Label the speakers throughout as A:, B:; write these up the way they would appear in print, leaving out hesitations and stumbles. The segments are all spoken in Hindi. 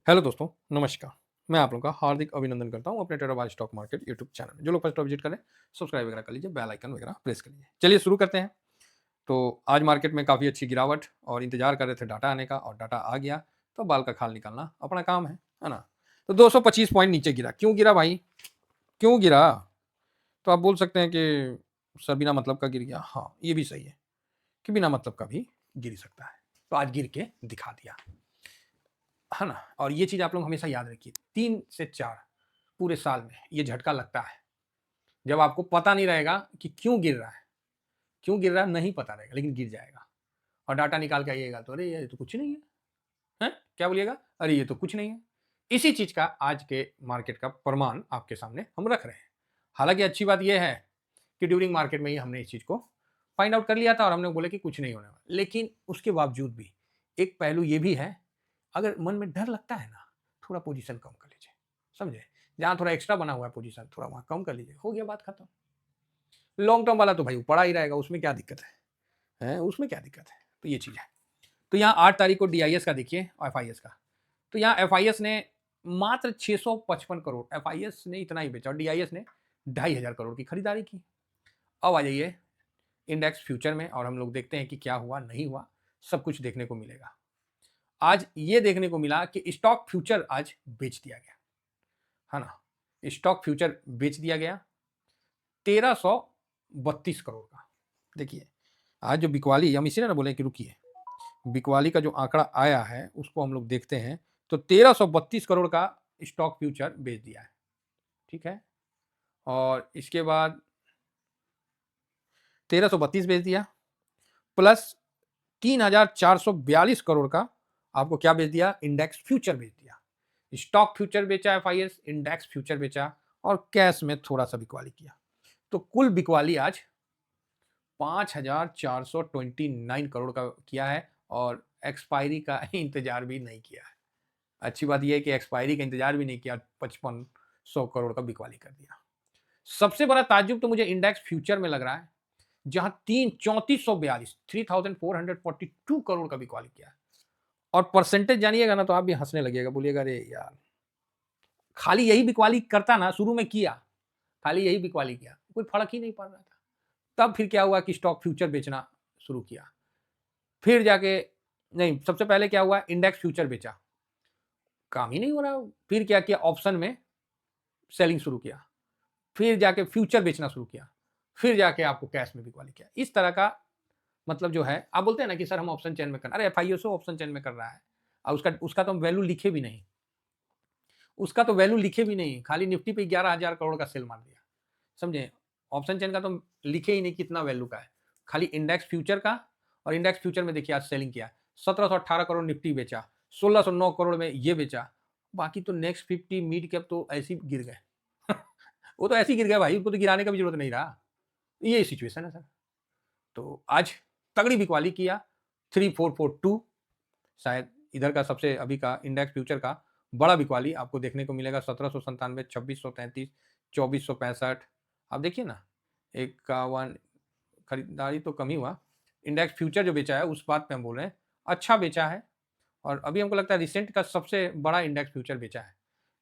A: हेलो दोस्तों, नमस्कार। मैं आप लोगों का हार्दिक अभिनंदन करता हूँ अपने trader by stock market YouTube channel में। जो लोग फर्स्ट टाइम विजिट करें, सब्सक्राइब वगैरह कर लीजिए, बेल आइकन वगैरह प्रेस कर लीजिए। चलिए शुरू करते हैं। तो आज मार्केट में काफ़ी अच्छी गिरावट और इंतजार कर रहे थे डाटा आने का और डाटा आ गया, तो बाल का खाल निकालना अपना काम है ना? तो 225 पॉइंट नीचे गिरा। क्यों गिरा भाई? क्यों गिरा? तो आप बोल सकते हैं कि सर बिना मतलब का गिर गया। हाँ, ये भी सही है कि बिना मतलब का भी गिर ही सकता है। तो आज गिर के दिखा दिया। है ना? और ये चीज़ आप लोग हमेशा याद रखिए, 3 से 4 पूरे साल में ये झटका लगता है। जब आपको पता नहीं रहेगा कि क्यों गिर रहा है नहीं पता रहेगा, लेकिन गिर जाएगा और डाटा निकाल के आइएगा तो अरे ये तो कुछ नहीं है। हैं? क्या बोलिएगा? अरे ये तो कुछ नहीं है। इसी चीज़ का आज के मार्केट का प्रमाण आपके सामने हम रख रहे हैं। हालाँकि अच्छी बात ये है कि ड्यूरिंग मार्केट में ही हमने इस चीज़ को फाइंड आउट कर लिया था और हमने बोला कि कुछ नहीं होने वाला। लेकिन उसके बावजूद भी एक पहलू ये भी है, अगर मन में डर लगता है ना, थोड़ा पोज़ीशन कम कर लीजिए, समझे? जहाँ थोड़ा एक्स्ट्रा बना हुआ है पोज़ीशन, थोड़ा वहाँ कम कर लीजिए, हो गया बात खत्म। लॉन्ग टर्म वाला तो भाई पड़ा ही रहेगा, उसमें क्या दिक्कत है? हैं? उसमें क्या दिक्कत है? तो ये चीज़ है। तो यहाँ 8 तारीख को डीआईएस का देखिए और एफआईएस का। तो यहाँ एफआईएस ने मात्र 655 करोड़, एफआईएस ने इतना ही बेचा और डीआईएस ने 2,500 करोड़ की खरीदारी की। अब आ जाइए इंडेक्स फ्यूचर में और हम लोग देखते हैं कि क्या हुआ, नहीं हुआ, सब कुछ देखने को मिलेगा। आज ये देखने को मिला कि स्टॉक फ्यूचर आज बेच दिया गया, है ना? स्टॉक फ्यूचर बेच दिया गया 1332 करोड़ का। देखिए, आज जो बिकवाली हम इसीलिए ना बोले कि रुकिए, बिकवाली का जो आंकड़ा आया है उसको हम लोग देखते हैं तो 1332 करोड़ का स्टॉक फ्यूचर बेच दिया है, ठीक है? और इसके बाद 1332 बेच दिया प्लस 3,442 करोड़ का आपको क्या बेच दिया? इंडेक्स फ्यूचर बेच दिया। स्टॉक फ्यूचर बेचा एफआईएस, इंडेक्स फ्यूचर बेचा और कैश में थोड़ा सा बिकवाली किया। तो कुल बिकवाली आज 5,429 करोड़ का किया है और एक्सपायरी का इंतजार भी नहीं किया है। अच्छी बात यह है कि एक्सपायरी का इंतजार भी नहीं किया, 5500 करोड़ का बिकवाली कर दिया। सबसे बड़ा ताज्जुब तो मुझे इंडेक्स फ्यूचर में लग रहा है, जहां 3442 3442 करोड़ का बिकवाली किया है। और परसेंटेज जानिएगा ना तो आप भी हंसने लगेगा, बोलिएगा अरे यार, खाली यही बिकवाली करता ना, शुरू में किया, खाली यही बिकवाली किया, कोई फर्क ही नहीं पड़ रहा था। तब फिर क्या हुआ कि स्टॉक फ्यूचर बेचना शुरू किया, फिर जाके नहीं, सबसे पहले क्या हुआ, इंडेक्स फ्यूचर बेचा, काम ही नहीं हो रहा। फिर क्या किया, ऑप्शन में सेलिंग शुरू किया, फिर जाके फ्यूचर बेचना शुरू किया, फिर जाके आपको कैश में बिकवाली किया। इस तरह का मतलब जो है, आप बोलते हैं ना कि सर हम ऑप्शन चेन में कर, अरे एफआईएसओ ऑप्शन चेन में कर रहा है और उसका उसका तो वैल्यू लिखे भी नहीं, उसका तो वैल्यू लिखे भी नहीं, खाली निफ्टी पे 11,000 करोड़ का सेल मार दिया, समझे? ऑप्शन चेन का तो लिखे ही नहीं कितना वैल्यू का है, खाली इंडेक्स फ्यूचर का। और इंडेक्स फ्यूचर में देखिए आज सेलिंग किया, 1718 करोड़ निफ्टी बेचा, 1609 करोड़ में ये बेचा, बाकी तो नेक्स्ट 50 मिड कैप तो ऐसे ही गिर गए। वो तो ऐसे ही गिर गए भाई, उनको तो गिराने का भी जरूरत नहीं रहा। ये सिचुएशन है सर। तो आज तगड़ी बिकवाली किया, 3442, शायद इधर का सबसे अभी का इंडेक्स फ्यूचर का बड़ा बिकवाली आपको देखने को मिलेगा, 1797, 2633, 2465। आप देखिए ना, 51, खरीदारी तो कम ही हुआ। इंडेक्स फ्यूचर जो बेचा है उस बात पे हम बोल रहे हैं, अच्छा बेचा है। और अभी हमको लगता है रिसेंट का सबसे बड़ा इंडेक्स फ्यूचर बेचा है।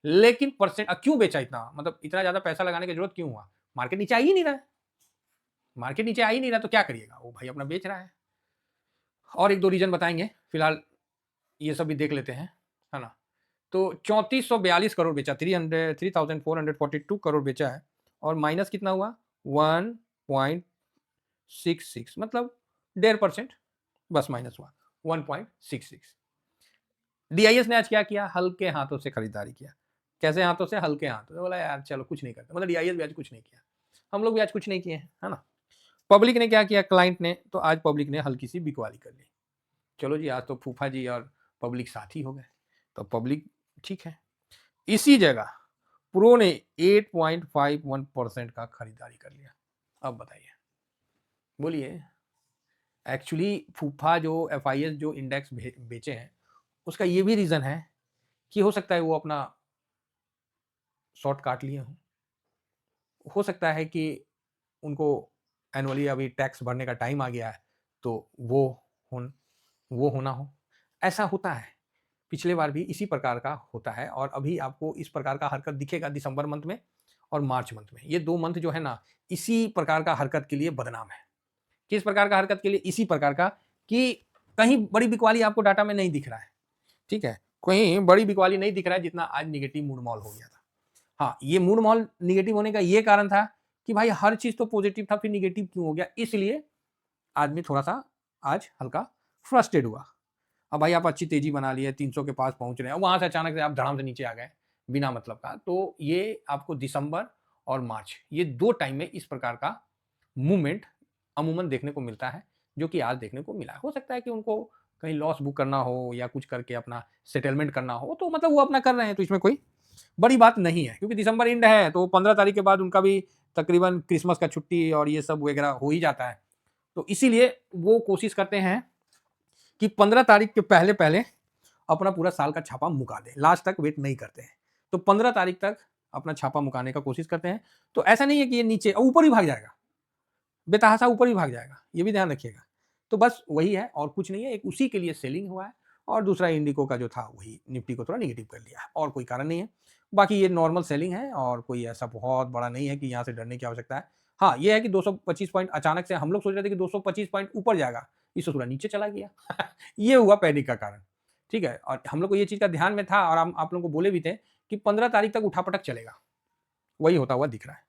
A: लेकिन परसेंट क्यों बेचा इतना, मतलब इतना ज्यादा पैसा लगाने की जरूरत क्यों हुआ? मार्केट नीचे आ ही नहीं रहा है, मार्केट नीचे आ ही नहीं रहा तो क्या करिएगा, वो भाई अपना बेच रहा है। और एक दो रीजन बताएंगे, फिलहाल ये सब भी देख लेते हैं, है ना? तो 3442 करोड़ बेचा, 3442 करोड़ बेचा है और माइनस कितना हुआ? 1.66, मतलब 1.5% बस माइनस हुआ, 1.66। डीआईएस ने आज क्या किया? हल्के हाथों से खरीदारी किया। कैसे हाथों से? हल्के हाथों से। बोला यार चलो कुछ नहीं करते, मतलब डीआईएस भी आज कुछ नहीं किया, हम लोग भी आज कुछ नहीं किए हैं, है ना? पब्लिक ने क्या किया? क्लाइंट ने, तो आज पब्लिक ने हल्की सी बिकवाली कर ली। चलो जी, आज तो फूफा जी और पब्लिक साथ ही हो गए, तो पब्लिक ठीक है। इसी जगह प्रो ने 8.51% का खरीदारी कर लिया। अब बताइए, बोलिए। एक्चुअली फूफा जो एफआईएस जो इंडेक्स बेचे हैं, उसका ये भी रीजन है कि हो सकता है वो अपना शॉर्ट काट लिए हों, हो सकता है कि उनको एनुअली अभी टैक्स भरने का टाइम आ गया है, तो वो होना हो, ऐसा होता है। पिछले बार भी इसी प्रकार का होता है और अभी आपको इस प्रकार का हरकत दिखेगा दिसंबर मंथ में और मार्च मंथ में। ये 2 मंथ जो है ना, इसी प्रकार का हरकत के लिए बदनाम है। किस प्रकार का हरकत के लिए? इसी प्रकार का कि कहीं बड़ी बिकवाली आपको डाटा में नहीं दिख रहा है, ठीक है? कहीं बड़ी बिकवाली नहीं दिख रहा है जितना आज नेगेटिव मूड मॉल हो गया था। हाँ, ये मूड मॉल नेगेटिव होने का ये कारण था कि भाई हर चीज़ तो पॉजिटिव था, फिर नेगेटिव क्यों हो गया? इसलिए आदमी थोड़ा-सा आज हल्का फ्रस्ट्रेट हुआ। अब भाई आप अच्छी तेजी बना ली है, 300 के पास पहुंच रहे हैं, वहां से अचानक से आप धड़ाम से नीचे आ गए बिना मतलब का। तो ये आपको दिसंबर और मार्च, ये 2 टाइम में इस प्रकार का मूवमेंट अमूमन देखने को मिलता है, जो कि आज देखने को मिला। हो सकता है कि उनको कहीं लॉस बुक करना हो या कुछ करके अपना सेटलमेंट करना हो, तो मतलब वो अपना कर रहे हैं, तो इसमें कोई बड़ी बात नहीं है, क्योंकि दिसंबर एंड है तो 15 तारीख के बाद उनका भी तकरीबन क्रिसमस का छुट्टी और ये सब वगैरह हो ही जाता है। तो इसीलिए वो कोशिश करते हैं कि 15 तारीख के पहले पहले अपना पूरा साल का छापा मुका दें, लास्ट तक वेट नहीं करते हैं। तो 15 तारीख तक अपना छापा मुकाने का कोशिश करते हैं। तो ऐसा नहीं है कि ये नीचे ऊपर ही भाग जाएगा, बेतहाशा ऊपर ही भाग जाएगा, ये भी ध्यान रखिएगा। तो बस वही है और कुछ नहीं है, एक उसी के लिए सेलिंग हुआ है और दूसरा इंडिको का जो था वही निफ्टी को थोड़ा नेगेटिव कर लिया है, और कोई कारण नहीं है। बाकी ये नॉर्मल सेलिंग है और कोई ऐसा बहुत बड़ा नहीं है कि यहाँ से डरने की आवश्यकता है। हाँ, ये है कि 225 पॉइंट अचानक से हम लोग सोच रहे थे कि 225 पॉइंट ऊपर जाएगा, इससे थोड़ा नीचे चला गया। ये हुआ पैनिक का कारण, ठीक है? और हम लोग को ये चीज़ का ध्यान में था और हम आप लोगों को बोले भी थे कि 15 तारीख तक उठापटक चलेगा, वही होता हुआ दिख रहा है।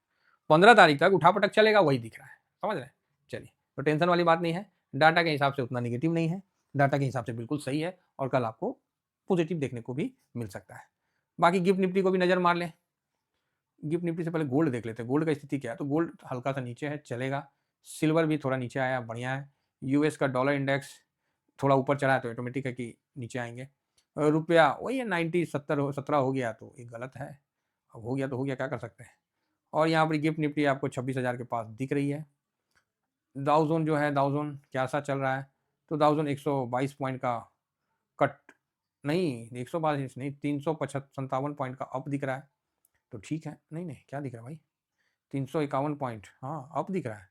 A: 15 तारीख तक उठापटक चलेगा, वही दिख रहा है, समझ रहे हैं? चलिए, तो टेंशन वाली बात नहीं है, डाटा के हिसाब से उतना नेगेटिव नहीं है, डाटा के हिसाब से बिल्कुल सही है और कल आपको पॉजिटिव देखने को भी मिल सकता है। बाकी गिफ्ट निफ्टी को भी नज़र मार लें। गिफ्ट निफ्टी से पहले गोल्ड देख लेते हैं, गोल्ड का स्थिति क्या है? तो गोल्ड हल्का सा नीचे है, चलेगा। सिल्वर भी थोड़ा नीचे आया, बढ़िया है। यूएस का डॉलर इंडेक्स थोड़ा ऊपर चढ़ा है तो ऑटोमेटिक है कि नीचे आएंगे। रुपया वही है 90 70 17 हो गया तो ये गलत है। अब हो गया तो हो गया, क्या कर सकते हैं। और यहाँ पर गिफ्ट निफ्टी आपको 26,000 के पास दिख रही है। डाउ जोन जो है, डाउ जोन कैसा चल रहा है? तो डाउ जोन 122 पॉइंट का कट नहीं, 122 नहीं, 357 पॉइंट का अप दिख रहा है, तो ठीक है। नहीं नहीं, क्या दिख रहा है भाई? 351 पॉइंट, हाँ अप दिख रहा है,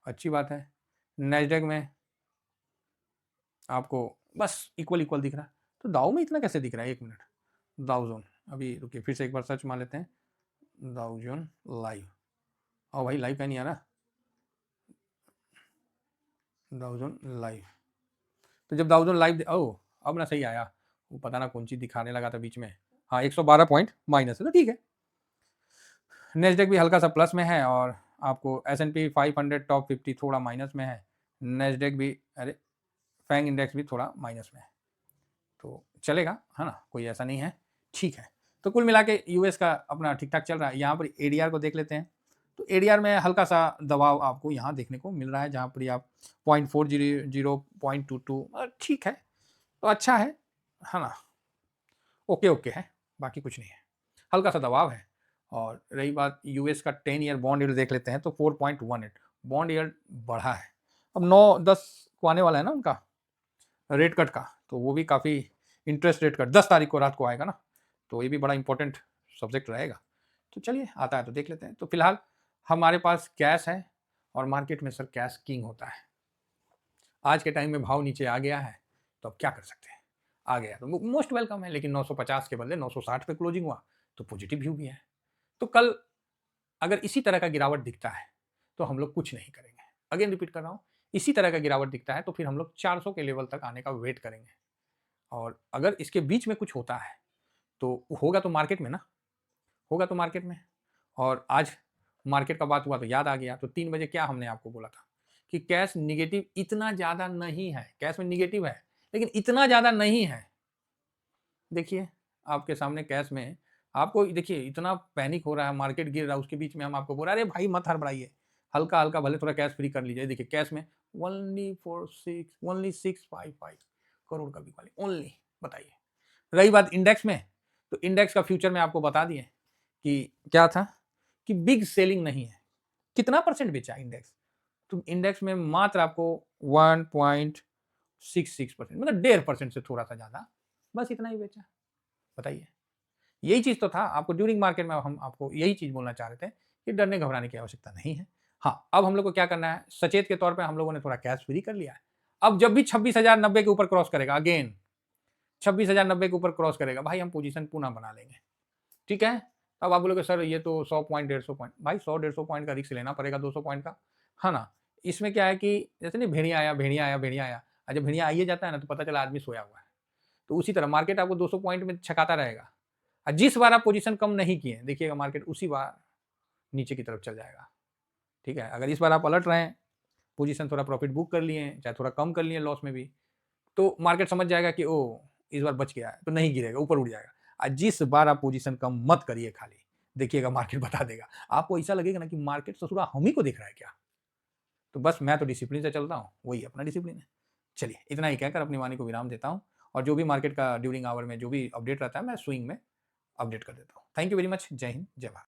A: अच्छी बात है। नैस्डैक में आपको बस इक्वल इक्वल दिख रहा है, तो दाऊ में इतना कैसे दिख रहा है? 1 मिनट, दाऊ जोन अभी रुकिए, फिर से एक बार सर्च मार लेते हैं, दाऊ जोन लाइव। और भाई लाइव का नहीं आ रहा, दाऊ जोन लाइव। तो जब दाऊ जोन लाइव, ओह अब ना सही आया, वो पता ना कौन चीज़ दिखाने लगा था बीच में। हाँ 112 पॉइंट माइनस है, तो ठीक है। नेस्डेक भी हल्का सा प्लस में है और आपको S&P 500 टॉप 50 थोड़ा माइनस में है। नेस्डेक भी, अरे फैंग इंडेक्स भी थोड़ा माइनस में है, तो चलेगा, है ना, कोई ऐसा नहीं है, ठीक है। तो कुल मिला के यूएस का अपना ठीक ठाक चल रहा है। यहाँ पर एडीआर को देख लेते हैं, तो एडीआर में हल्का सा दबाव आपको यहाँ देखने को मिल रहा है, जहाँ पर आप 0.400 0.22 ठीक है, तो अच्छा है ना, ओके ओके है, बाकी कुछ नहीं है, हल्का सा दबाव है। और रही बात यूएस का 10 ईयर बॉन्ड यील्ड देख लेते हैं, तो 4.18 बॉन्ड यील्ड बढ़ा है। अब 9-10 को आने वाला है ना उनका रेट कट का, तो वो भी काफ़ी इंटरेस्ट रेट कट 10 तारीख को रात को आएगा ना, तो ये भी बड़ा इंपॉर्टेंट सब्जेक्ट रहेगा। तो चलिए आता है तो देख लेते हैं। तो फिलहाल हमारे पास कैश है और मार्केट में सर कैश किंग होता है। आज के टाइम में भाव नीचे आ गया है, तो अब क्या कर सकते हैं, आ गया तो मोस्ट वेलकम है, लेकिन 950 के बदले 960 पे क्लोजिंग हुआ तो पॉजिटिव व्यू भी है। तो कल अगर इसी तरह का गिरावट दिखता है तो हम लोग कुछ नहीं करेंगे, अगेन रिपीट कर रहा हूँ, इसी तरह का गिरावट दिखता है तो फिर हम लोग 400 के लेवल तक आने का वेट करेंगे। और अगर इसके बीच में कुछ होता है तो होगा तो मार्केट में ना, होगा तो मार्केट में। और आज मार्केट का बात हुआ तो याद आ गया, तो 3 बजे क्या हमने आपको बोला था कि कैश निगेटिव इतना ज़्यादा नहीं है, कैश में निगेटिव है लेकिन इतना ज़्यादा नहीं है। देखिए आपके सामने कैश में आपको देखिए इतना पैनिक हो रहा है, मार्केट गिर रहा है, उसके बीच में हम आपको बोल रहे हैं अरे भाई मत हड़बड़ाइए, हल्का हल्का भले थोड़ा कैश फ्री कर लीजिए। देखिए कैश में ओनली 655 करोड़ का बिकवाली ओनली, बताइए। रही बात इंडेक्स में, तो इंडेक्स का फ्यूचर में आपको बता दिए कि क्या था कि बिग सेलिंग नहीं है। कितना परसेंट बेचा इंडेक्स? तो इंडेक्स में मात्र आपको 1.66%, मतलब 1.5% से थोड़ा सा ज्यादा, बस इतना ही बेचा। बताइए, यही चीज तो था आपको ड्यूरिंग मार्केट में, हम आपको यही चीज बोलना चाह रहे थे कि डरने घबराने की आवश्यकता नहीं है। हाँ, अब हम लोग को क्या करना है, सचेत के तौर पे हम लोगों ने थोड़ा कैश फ्री कर लिया है। अब जब भी 26,090 के ऊपर क्रॉस करेगा, अगेन 26,090 के ऊपर क्रॉस करेगा, भाई हम पोजीशन पुनः बना लेंगे, ठीक है? अब आप बोलोगे सर ये तो 100 पॉइंट 150 पॉइंट, भाई 100-150 पॉइंट का रिस्क लेना पड़ेगा 200 पॉइंट का, है ना? इसमें क्या है कि जैसे नहीं भेड़िया आया, भेड़िया आया, भेड़िया आया, और जब भेड़िया आइए जाता है ना तो पता चला आदमी सोया हुआ है। तो उसी तरह मार्केट आपको 200 पॉइंट में छकाता रहेगा, और जिस बार आप पोजीशन कम नहीं किए, देखिएगा मार्केट उसी बार नीचे की तरफ चल जाएगा, ठीक है? अगर इस बार आप अलर्ट रहें, पोजीशन थोड़ा प्रॉफिट बुक कर लिए, चाहे थोड़ा कम कर लिए लॉस में भी, तो मार्केट समझ जाएगा कि ओह! इस बार बच गया है, तो नहीं गिरेगा, ऊपर उठ जाएगा। जिस बार आप पोजीशन कम मत करिए खाली, देखिएगा मार्केट बता देगा। आपको ऐसा लगेगा ना कि मार्केट ससुरा हम ही को देख रहा है क्या? तो बस मैं तो डिसिप्लिन से चलता हूँ, वही अपना डिसिप्लिन है। चलिए, इतना ही कहकर अपनी वाणी को विराम देता हूँ, और जो भी मार्केट का ड्यूरिंग आवर में जो भी अपडेट रहता है, मैं स्विंग में अपडेट कर देता हूँ। Thank you very much. जय हिंद, जय भारत।